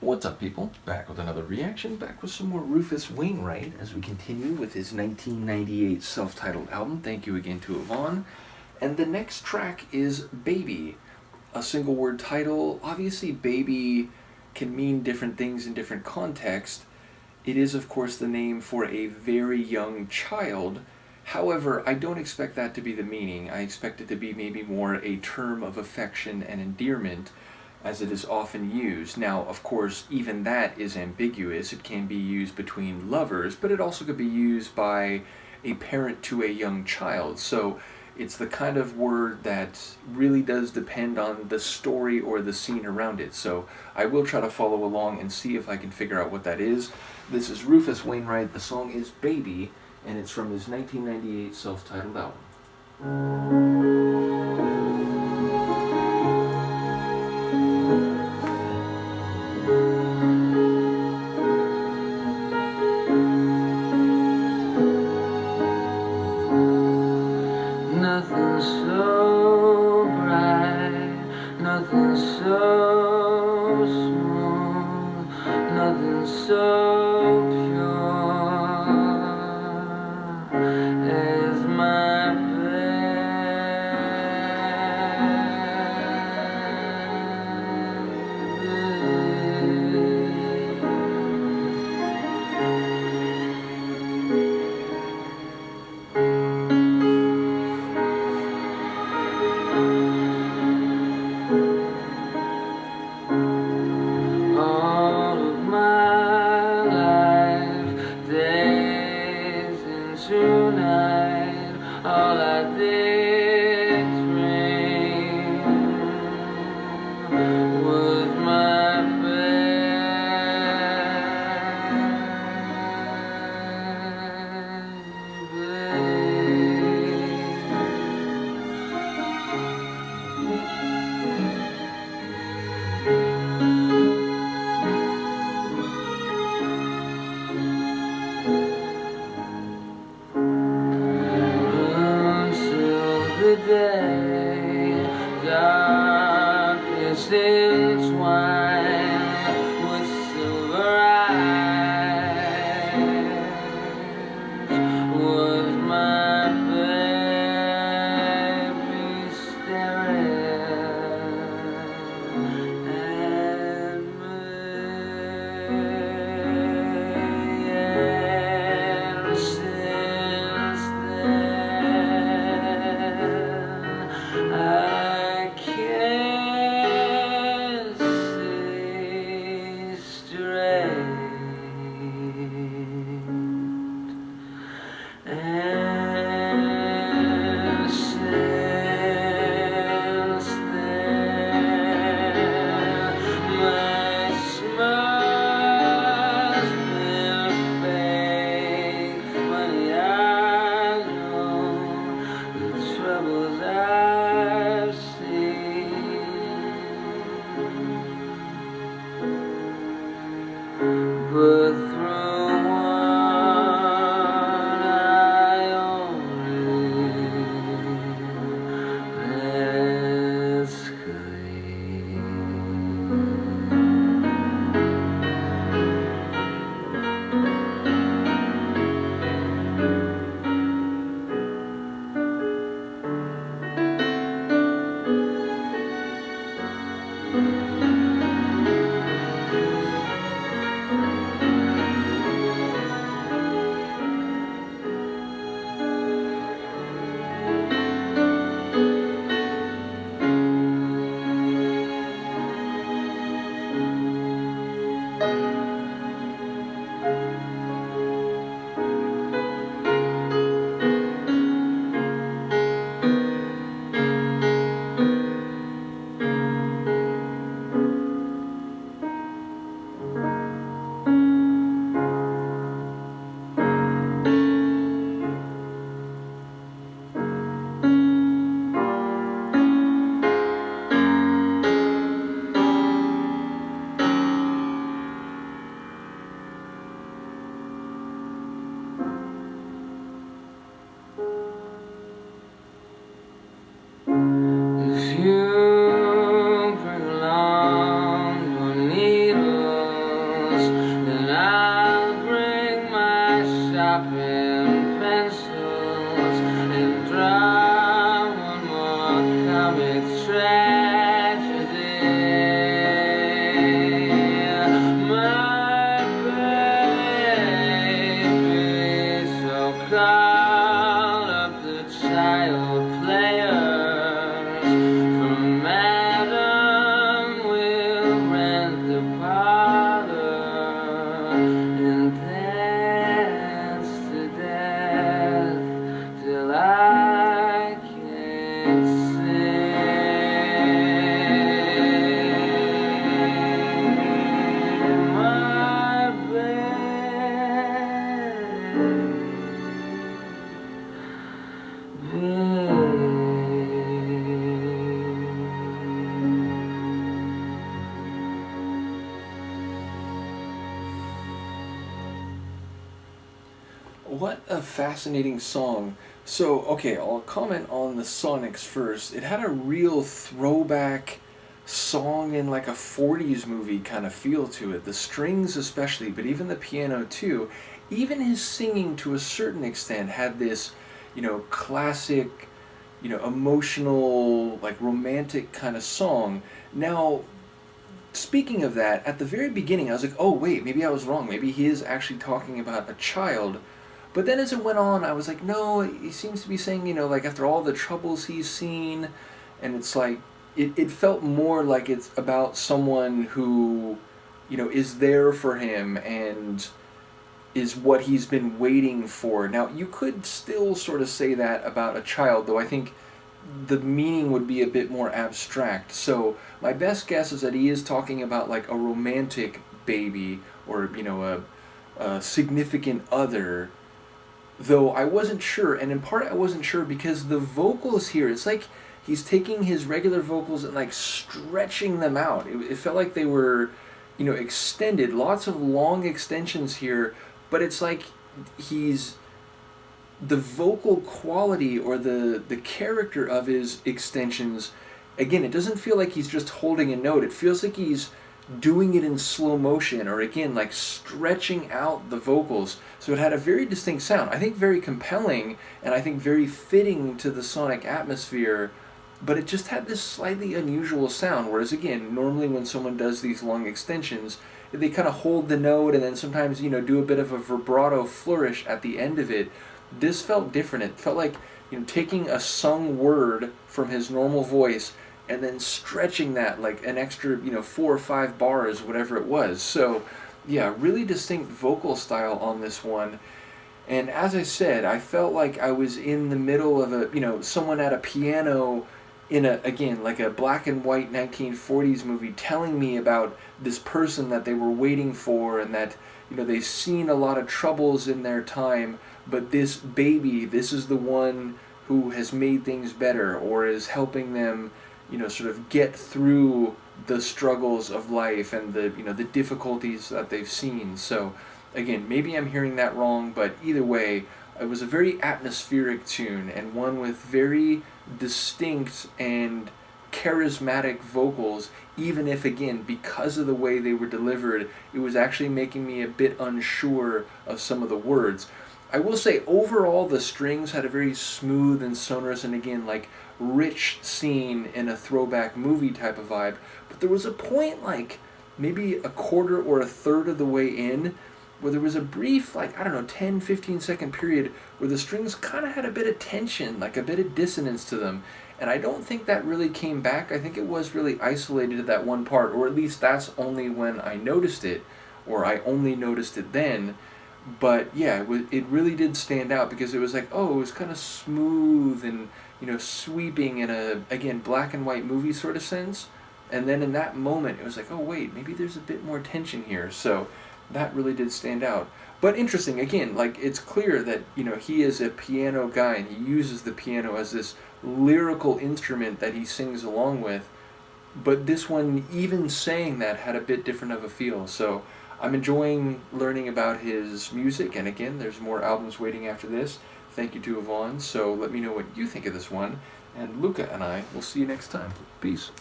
What's up, people? Back with another reaction, back with some more Rufus Wainwright as we continue with his 1998 self-titled album. Thank you again to Yvonne. And the next track is Baby, a single word title. Obviously, baby can mean different things in different contexts. It is, of course, the name for a very young child. However, I don't expect that to be the meaning. I expect it to be maybe more a term of affection and endearment, as it is often used. Now, of course, even that is ambiguous. It can be used between lovers, but it also could be used by a parent to a young child. So it's the kind of word that really does depend on the story or the scene around it. So I will try to follow along and see if I can figure out what that is. This is Rufus Wainwright. The song is Baby, and it's from his 1998 self-titled album. Nothing so bright, nothing so smooth, nothing so pure as my all of my what a fascinating song. So, okay, I'll comment on the Sonics first. It had a real throwback song in like a 40s movie kind of feel to it. The strings especially, but even the piano too. Even his singing to a certain extent had this, classic, emotional, like romantic kind of song. Now, speaking of that, at the very beginning I was like, oh wait, maybe I was wrong. Maybe he is actually talking about a child. But then as it went on, I was like, no, he seems to be saying, like after all the troubles he's seen, and it's like, it felt more like it's about someone who, is there for him and is what he's been waiting for. Now, you could still sort of say that about a child, though I think the meaning would be a bit more abstract. So, my best guess is that he is talking about like a romantic baby or, a significant other. Though I wasn't sure, and in part I wasn't sure because the vocals here, it's like he's taking his regular vocals and like stretching them out. It felt like they were, extended, lots of long extensions here, but it's like he's the vocal quality or the character of his extensions. Again, it doesn't feel like he's just holding a note. It feels like he's doing it in slow motion, or again like stretching out the vocals, so it had a very distinct sound. I think very compelling, and I think very fitting to the Sonic atmosphere, but it just had this slightly unusual sound, whereas again, normally when someone does these long extensions, they kind of hold the note and then sometimes do a bit of a vibrato flourish at the end of it. This felt different. It felt like taking a sung word from his normal voice and then stretching that like an extra, 4 or 5 bars, whatever it was. So, yeah, really distinct vocal style on this one. And as I said, I felt like I was in the middle of someone at a piano in again, like a black and white 1940s movie telling me about this person that they were waiting for and that, they've seen a lot of troubles in their time, but this baby, this is the one who has made things better or is helping them sort of get through the struggles of life and the difficulties that they've seen. So, again, maybe I'm hearing that wrong, but either way, it was a very atmospheric tune and one with very distinct and charismatic vocals, even if, again, because of the way they were delivered, it was actually making me a bit unsure of some of the words. I will say, overall, the strings had a very smooth and sonorous and, again, like, rich scene in a throwback movie type of vibe, but there was a point like maybe a quarter or a third of the way in where there was a brief 10-15 second period where the strings kind of had a bit of tension, like a bit of dissonance to them, and I don't think that really came back. I think it was really isolated to that one part, or at least that's only when I noticed it, or I only noticed it then. But yeah, it really did stand out because it was like, oh, it was kind of smooth and sweeping in a, again, black and white movie sort of sense. And then in that moment, it was like, oh wait, maybe there's a bit more tension here. So that really did stand out. But interesting, again, like it's clear that, he is a piano guy and he uses the piano as this lyrical instrument that he sings along with. But this one, even saying that, had a bit different of a feel. So I'm enjoying learning about his music, and again, there's more albums waiting after this. Thank you to Yvonne. So let me know what you think of this one, and Luca and I will see you next time. Peace.